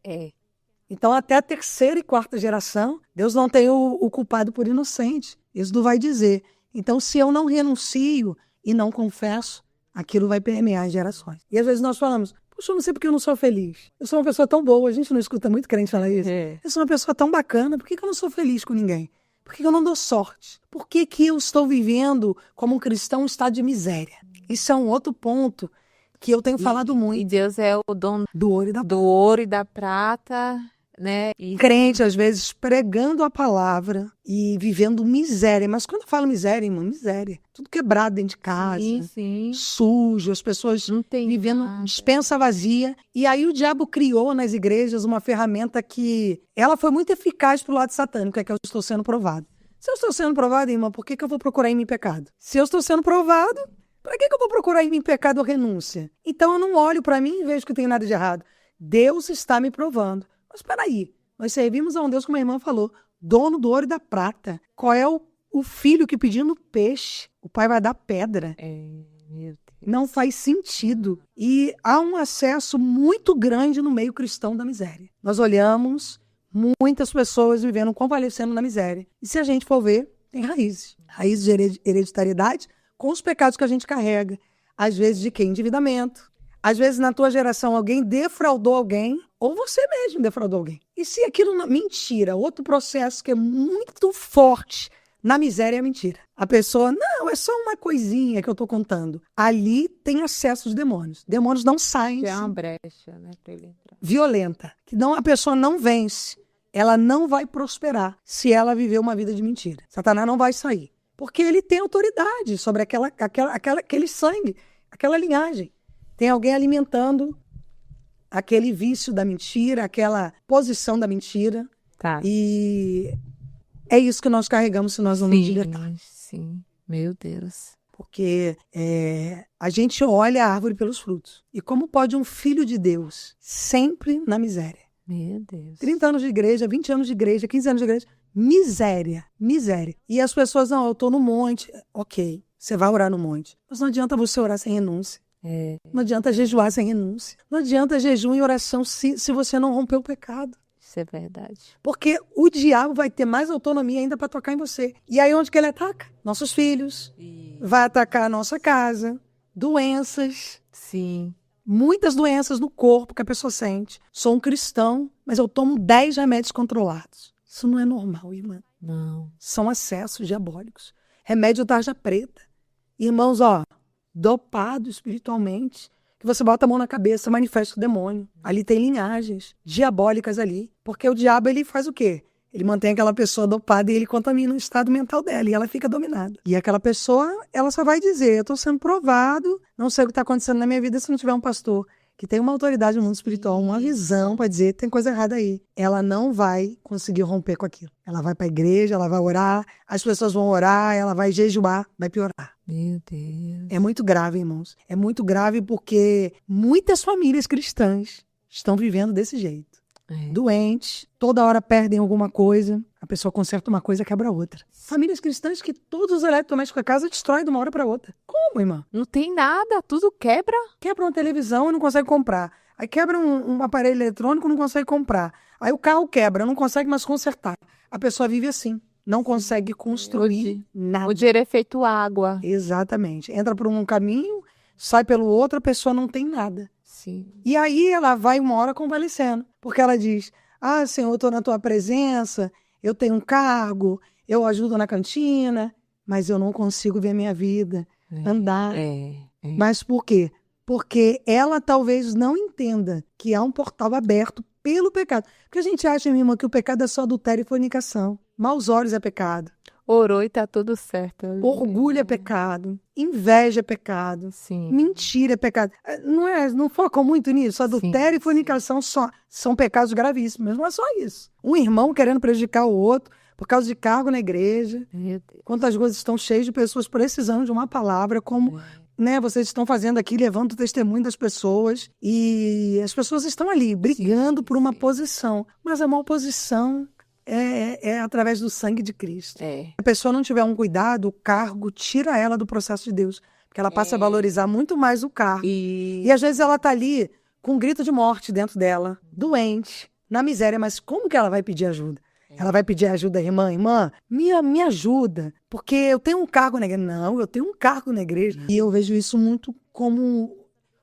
Então, até a terceira e quarta geração, Deus não tem o culpado por inocente. Êxodo vai dizer. Então, se eu não renuncio e não confesso, aquilo vai permear as gerações. E às vezes nós falamos, puxa, eu não sei porque eu não sou feliz. Eu sou uma pessoa tão boa, a gente não escuta muito crente falar isso. Eu sou uma pessoa tão bacana, por que eu não sou feliz com ninguém? Por que eu não dou sorte? Por que eu estou vivendo como um cristão um estado de miséria? Isso é um outro ponto que eu tenho falado muito. E Deus é o dono Do ouro e da do ouro e da prata, né? E crente, às vezes, pregando a palavra e vivendo miséria. Mas quando eu falo miséria, irmão, miséria. Tudo quebrado dentro de casa. sim. Sujo, as pessoas Não tem vivendo nada. despensa vazia. E aí o diabo criou nas igrejas uma ferramenta que ela foi muito eficaz pro lado satânico, é que eu estou sendo provado. Se eu estou sendo provado, irmã, por que eu vou procurar em mim pecado? Se eu estou sendo provado, para que eu vou procurar em mim pecado ou renúncia? Então eu não olho para mim e vejo que tem nada de errado. Deus está me provando. Mas espera aí, nós servimos a um Deus, como a irmã falou, dono do ouro e da prata. Qual é o filho que pedindo peixe, o pai vai dar pedra? Meu Deus. Não faz sentido. E há um acesso muito grande no meio cristão da miséria. Nós olhamos muitas pessoas vivendo, convalescendo na miséria. E se a gente for ver, tem raízes. Raízes de hereditariedade com os pecados que a gente carrega. Às vezes de quê? Endividamento. Às vezes na tua geração alguém defraudou alguém ou você mesmo defraudou alguém. E se aquilo não... Mentira. Outro processo que é muito forte na miséria é a mentira. A pessoa, não, é só uma coisinha que eu estou contando. Ali tem acesso aos demônios. Demônios não saem. Que é uma brecha, né, para ele entrar. Violenta. Que não, a pessoa não vence. Ela não vai prosperar se ela viver uma vida de mentira. Satanás não vai sair. Porque ele tem autoridade sobre aquele sangue, aquela linhagem. Tem alguém alimentando aquele vício da mentira, aquela posição da mentira. Tá. E é isso que nós carregamos se nós não nos libertarmos. Sim, meu Deus. Porque a gente olha a árvore pelos frutos. E como pode um filho de Deus, sempre na miséria, Meu Deus. 30 anos de igreja, 20 anos de igreja, 15 anos de igreja. Miséria, miséria. E as pessoas, não, eu tô no monte. Ok, você vai orar no monte. Mas não adianta você orar sem renúncia. Não adianta jejuar sem renúncia. Não adianta jejum e oração se você não romper o pecado. Isso é verdade. Porque o diabo vai ter mais autonomia ainda para tocar em você. E aí onde que ele ataca? Nossos filhos. Vai atacar a nossa casa. Doenças. Sim. Muitas doenças no corpo que a pessoa sente. Sou um cristão, mas eu tomo 10 remédios controlados. Isso não é normal, irmã. Não. São acessos diabólicos. Remédio tarja preta. Irmãos, ó, dopado espiritualmente, que você bota a mão na cabeça, manifesta o demônio. Ali tem linhagens diabólicas ali. Porque o diabo, ele faz o quê? Ele mantém aquela pessoa dopada e ele contamina o estado mental dela e ela fica dominada. E aquela pessoa, ela só vai dizer, eu estou sendo provado, não sei o que está acontecendo na minha vida se não tiver um pastor que tem uma autoridade no mundo espiritual, uma visão para dizer, tem coisa errada aí. Ela não vai conseguir romper com aquilo. Ela vai para a igreja, ela vai orar, as pessoas vão orar, ela vai jejuar, vai piorar. Meu Deus. É muito grave, irmãos. É muito grave porque muitas famílias cristãs estão vivendo desse jeito. Doentes, toda hora perdem alguma coisa, a pessoa conserta uma coisa, quebra outra. Famílias cristãs que todos os eletrodomésticos da casa destroem de uma hora para outra. Como, irmã? Não tem nada, tudo quebra. Quebra uma televisão e não consegue comprar. Aí quebra um aparelho eletrônico e não consegue comprar. Aí o carro quebra, não consegue mais consertar. A pessoa vive assim, não consegue construir nada. O dinheiro é feito água. Exatamente. Entra por um caminho, sai pelo outro, a pessoa não tem nada. Sim. E aí ela vai uma hora convalescendo, porque ela diz, Senhor, eu estou na tua presença, eu tenho um cargo, eu ajudo na cantina, mas eu não consigo ver minha vida andar. Mas por quê? Porque ela talvez não entenda que há um portal aberto pelo pecado. Porque a gente acha, minha irmã, que o pecado é só adultério e fornicação. Maus olhos é pecado. Orou e tá tudo certo. Orgulho é pecado. Inveja é pecado. Sim. Mentira é pecado. Não focam muito nisso? Adultério e fornicação são pecados gravíssimos. Mas não é só isso. Um irmão querendo prejudicar o outro por causa de cargo na igreja. Meu Deus. Quantas coisas estão cheias de pessoas precisando de uma palavra, como vocês estão fazendo aqui, levando o testemunho das pessoas. E as pessoas estão ali brigando por uma posição. Mas é uma oposição. É através do sangue de Cristo. Se a pessoa não tiver um cuidado, o cargo tira ela do processo de Deus. Porque ela passa a valorizar muito mais o cargo. E às vezes ela está ali com um grito de morte dentro dela, doente, na miséria. Mas como que ela vai pedir ajuda? Ela vai pedir ajuda, irmã, me ajuda, porque eu tenho um cargo na igreja. Não, eu tenho um cargo na igreja. E eu vejo isso muito como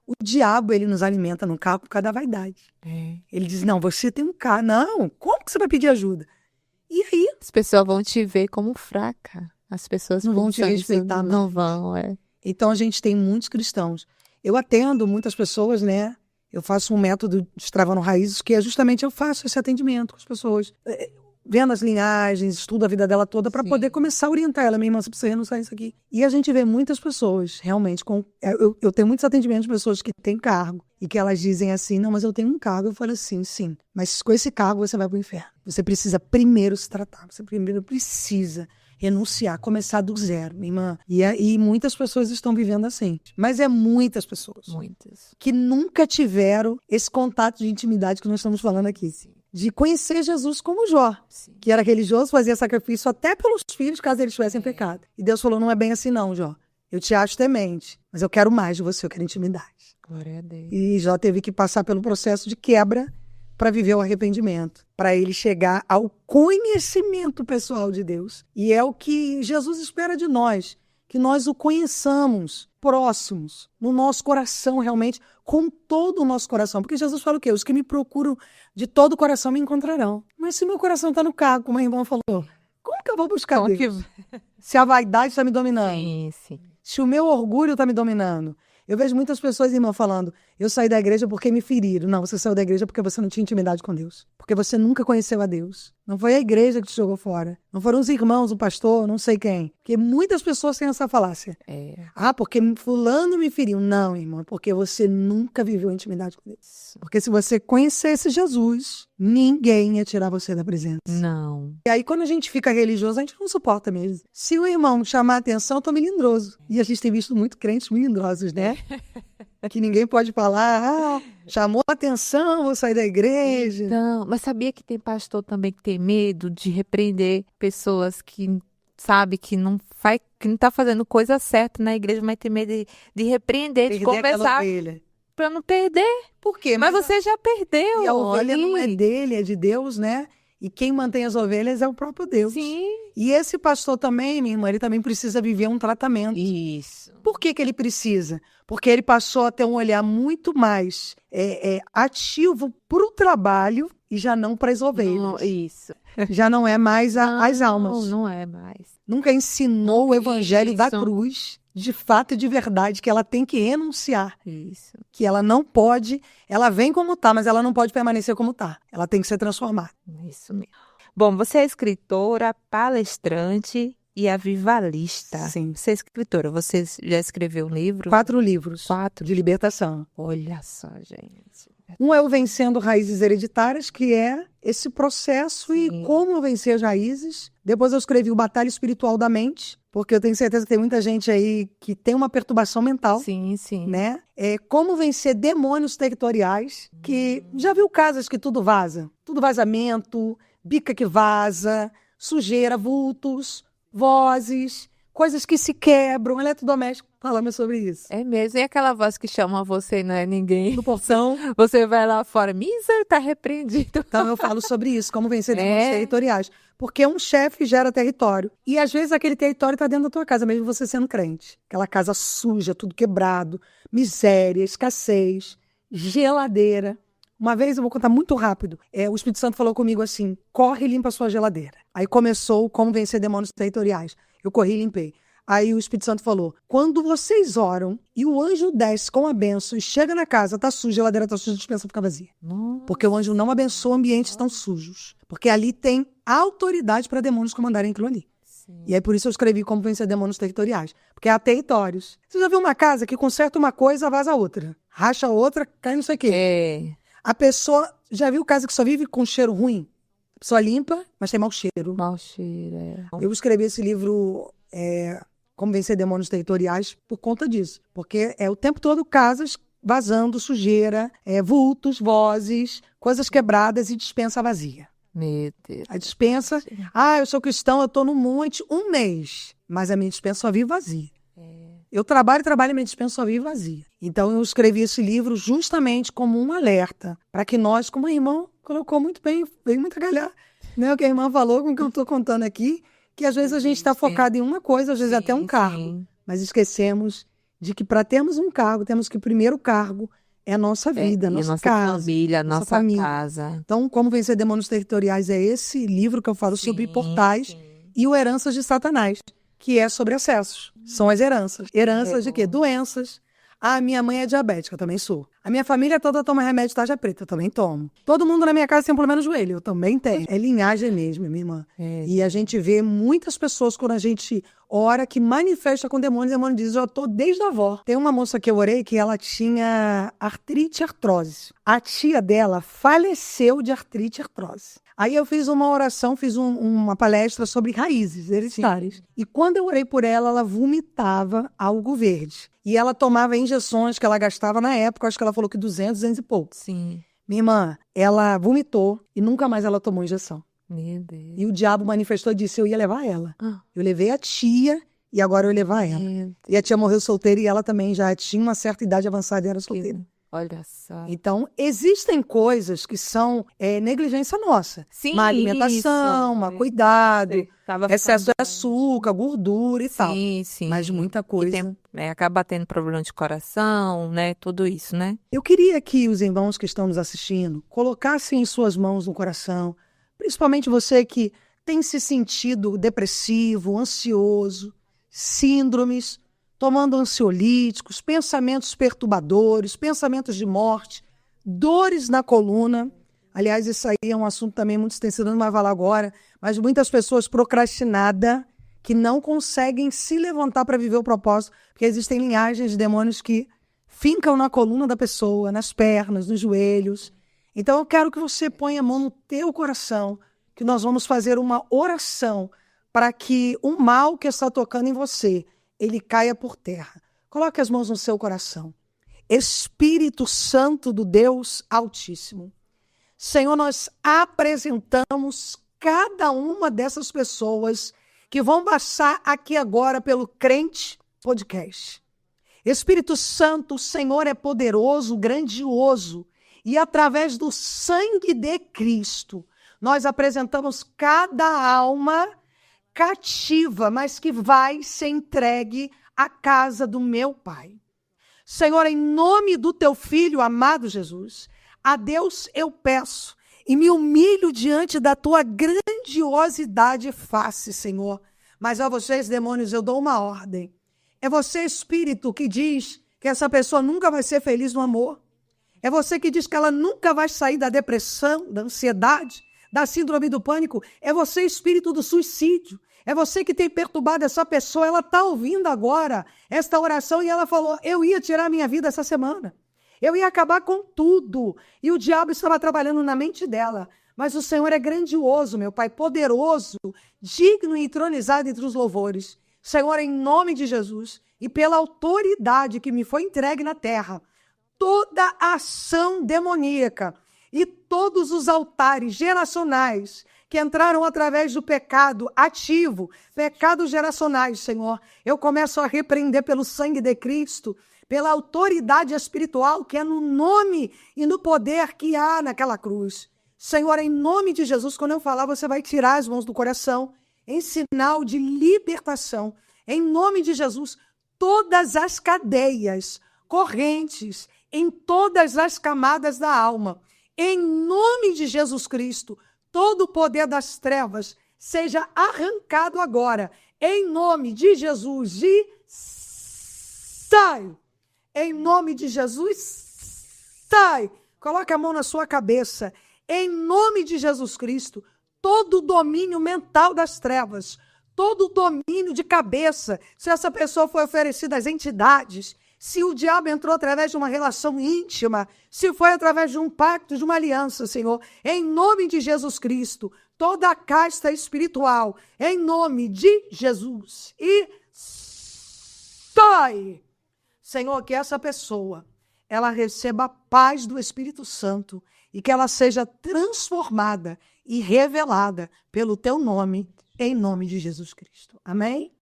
o diabo, ele nos alimenta no cargo por causa da vaidade. Ele diz, não, você tem um cargo. Não, como que você vai pedir ajuda? E aí? As pessoas vão te ver como fraca. As pessoas não vão te respeitar. Não vão, Então a gente tem muitos cristãos. Eu atendo muitas pessoas, né? Eu faço um método Destravando Raízes, que é justamente eu faço esse atendimento com as pessoas. Vendo as linhagens, estudo a vida dela toda para poder começar a orientar ela. Minha irmã, você precisa renunciar isso aqui. E a gente vê muitas pessoas, realmente, eu tenho muitos atendimentos de pessoas que têm cargo e que elas dizem assim, não, mas eu tenho um cargo. Eu falo assim, sim, mas com esse cargo você vai para o inferno. Você precisa primeiro se tratar, você primeiro precisa renunciar, começar do zero, minha irmã. E muitas pessoas estão vivendo assim. Mas é muitas pessoas. Muitas. Que nunca tiveram esse contato de intimidade que nós estamos falando aqui. Sim. De conhecer Jesus como Jó, que era religioso, fazia sacrifício até pelos filhos, caso eles tivessem pecado. E Deus falou, não é bem assim não, Jó. Eu te acho temente, mas eu quero mais de você, eu quero intimidade. Glória a Deus. E Jó teve que passar pelo processo de quebra para viver o arrependimento, para ele chegar ao conhecimento pessoal de Deus. E é o que Jesus espera de nós, que nós o conheçamos próximos, no nosso coração realmente, com todo o nosso coração. Porque Jesus fala o quê? Os que me procuram de todo o coração me encontrarão. Mas se meu coração está no cargo, como a irmã falou, como que eu vou buscar Deus? Se a vaidade está me dominando, sim. Se o meu orgulho está me dominando. Eu vejo muitas pessoas, irmã, falando, eu saí da igreja porque me feriram. Não, você saiu da igreja porque você não tinha intimidade com Deus. Porque você nunca conheceu a Deus. Não foi a igreja que te jogou fora. Não foram os irmãos, o pastor, não sei quem. Porque muitas pessoas têm essa falácia. Porque fulano me feriu. Não, irmã, porque você nunca viveu intimidade com Deus. Porque se você conhecesse Jesus, ninguém ia tirar você da presença. Não. E aí, quando a gente fica religioso, a gente não suporta mesmo. Se o irmão chamar a atenção, eu tô melindroso. E a gente tem visto muito crentes melindrosos, né? que ninguém pode falar, chamou atenção, vou sair da igreja. Então, mas sabia que tem pastor também que tem medo de repreender pessoas que sabe que não tá fazendo coisa certa na igreja, mas tem medo de repreender, de Perder aquela conversar ovelha. para não perder. Por quê? Mas você já perdeu. E a ovelha não é ali. dele, é de Deus, né? E quem mantém as ovelhas é o próprio Deus. Sim. E esse pastor também, minha irmã, ele também precisa viver um tratamento. Isso. Por que que ele precisa? Porque ele passou a ter um olhar muito mais ativo para o trabalho e já não para as ovelhas. Isso. Já não é mais as almas. Não é mais. Nunca ensinou o evangelho da Isso. cruz, de fato e de verdade, que ela tem que renunciar. Isso. Que ela não pode, ela vem como está, mas ela não pode permanecer como está.Ela tem que ser transformada. Isso mesmo. Bom, você é escritora, palestrante e avivalista. Sim. Você é escritora, você já escreveu um livro? 4 livros 4. de libertação. Olha só, gente. Um é o Vencendo Raízes Hereditárias, que é esse processo e Sim. como vencer as raízes. Depois eu escrevi o Batalha Espiritual da Mente, porque eu tenho certeza que tem muita gente aí que tem uma perturbação mental. Sim, sim. Né? Como vencer demônios territoriais, que já viu casas que tudo vaza? Tudo vazamento, bica que vaza, sujeira, vultos, vozes, coisas que se quebram, eletrodoméstico. Fala-me sobre isso. É mesmo. E aquela voz que chama você, não é ninguém? No portão. Você vai lá fora, Mísero, tá repreendido. Então eu falo sobre isso, como vencer demônios territoriais. Porque um chefe gera território. E às vezes aquele território está dentro da tua casa, mesmo você sendo crente. Aquela casa suja, tudo quebrado, miséria, escassez, geladeira. Uma vez, eu vou contar muito rápido, o Espírito Santo falou comigo assim, corre e limpa a sua geladeira. Aí começou o como vencer demônios territoriais. Eu corri e limpei. Aí o Espírito Santo falou, quando vocês oram e o anjo desce com a bênção e chega na casa, tá suja, a geladeira tá suja, a dispensa fica vazia. Nossa. Porque o anjo não abençoa ambientes tão sujos. Porque ali tem autoridade para demônios comandarem aquilo ali. Sim. E aí por isso eu escrevi como vencer demônios territoriais. Porque há territórios. Você já viu uma casa que conserta uma coisa, vaza outra. Racha outra, cai não sei o quê. A pessoa, já viu casa que só vive com cheiro ruim? A pessoa limpa, mas tem mau cheiro. Mau cheiro, Eu escrevi esse livro, Como Vencer Demônios Territoriais, por conta disso. Porque é o tempo todo casas vazando, sujeira, vultos, vozes, coisas quebradas e dispensa vazia. Meu Deus. A dispensa, eu sou cristão, eu estou no monte 1 mês, mas a minha dispensa só vive vazia. Eu trabalho, e minha dispensa só vive vazia. Então eu escrevi esse livro justamente como um alerta, para que nós, como a irmã colocou muito bem, veio muito galhar, né? O que a irmã falou com o que eu estou contando aqui, que às vezes a gente está focado em uma coisa, às vezes até um cargo, mas esquecemos de que para termos um cargo, temos que o primeiro cargo é a nossa vida, a nossa casa, família, nossa nossa família. casa. Então, Como Vencer Demônios Territoriais é esse livro que eu falo sobre portais e o Heranças de Satanás, que é sobre acessos. São as heranças. Heranças de quê? Doenças. Minha mãe é diabética, eu também sou. A minha família toda toma remédio de tarja preta, eu também tomo. Todo mundo na minha casa tem problema no joelho, eu também tenho. É linhagem mesmo, minha irmã. E a gente vê muitas pessoas, quando a gente ora, que manifesta com demônios, e o demônio diz, eu tô desde a avó. Tem uma moça que eu orei que ela tinha artrite e artrose. A tia dela faleceu de artrite e artrose. Aí eu fiz uma oração, fiz uma palestra sobre raízes hereditárias. E quando eu orei por ela, ela vomitava algo verde. E ela tomava injeções que ela gastava na época, acho que ela falou que 200 e pouco. Sim. Minha irmã, ela vomitou e nunca mais ela tomou injeção. Meu Deus. E o diabo manifestou e disse, eu ia levar ela. Eu levei a tia e agora eu ia levar ela. E a tia morreu solteira e ela também já tinha uma certa idade avançada e era solteira. Olha só. Então, existem coisas que são negligência nossa. Sim, má alimentação, má cuidado, excesso de açúcar, gordura e tal. Sim. Mas muita coisa. Acaba tendo problema de coração, né? Tudo isso, né? Eu queria que os irmãos que estão nos assistindo colocassem em suas mãos no coração, principalmente você que tem se sentido depressivo, ansioso, síndromes, tomando ansiolíticos, pensamentos perturbadores, pensamentos de morte, dores na coluna. Aliás, isso aí é um assunto também muito extensivo, não vai falar agora, mas muitas pessoas procrastinadas que não conseguem se levantar para viver o propósito, porque existem linhagens de demônios que fincam na coluna da pessoa, nas pernas, nos joelhos. Então eu quero que você ponha a mão no teu coração, que nós vamos fazer uma oração para que o mal que está tocando em você, ele caia por terra. Coloque as mãos no seu coração. Espírito Santo do Deus Altíssimo. Senhor, nós apresentamos cada uma dessas pessoas que vão passar aqui agora pelo Crente Podcast. Espírito Santo, o Senhor é poderoso, grandioso, e através do sangue de Cristo, nós apresentamos cada alma cativa, mas que vai ser entregue à casa do meu Pai. Senhor, em nome do teu Filho amado Jesus, a Deus eu peço e me humilho diante da tua grandiosidade e face, Senhor. Mas a vocês, demônios, eu dou uma ordem. É você, Espírito, que diz que essa pessoa nunca vai ser feliz no amor. É você que diz que ela nunca vai sair da depressão, da ansiedade, da síndrome do pânico. É você, Espírito do suicídio. É você que tem perturbado essa pessoa. Ela está ouvindo agora esta oração e ela falou, eu ia tirar minha vida essa semana. Eu ia acabar com tudo. E o diabo estava trabalhando na mente dela. Mas o Senhor é grandioso, meu Pai, poderoso, digno e entronizado entre os louvores. Senhor, em nome de Jesus e pela autoridade que me foi entregue na terra, toda ação demoníaca e todos os altares geracionais que entraram através do pecado ativo, pecados geracionais, Senhor, eu começo a repreender pelo sangue de Cristo, pela autoridade espiritual que é no nome e no poder que há naquela cruz. Senhor, em nome de Jesus, quando eu falar, você vai tirar as mãos do coração em sinal de libertação. Em nome de Jesus, todas as cadeias, correntes, em todas as camadas da alma, em nome de Jesus Cristo, todo o poder das trevas seja arrancado agora, em nome de Jesus, e sai. Em nome de Jesus, sai. Coloque a mão na sua cabeça. Em nome de Jesus Cristo, todo o domínio mental das trevas, todo o domínio de cabeça, se essa pessoa foi oferecida às entidades, se o diabo entrou através de uma relação íntima, se foi através de um pacto, de uma aliança, Senhor, em nome de Jesus Cristo, toda a casta espiritual, em nome de Jesus, e sai. Senhor, que essa pessoa, ela receba a paz do Espírito Santo e que ela seja transformada e revelada pelo teu nome, em nome de Jesus Cristo. Amém?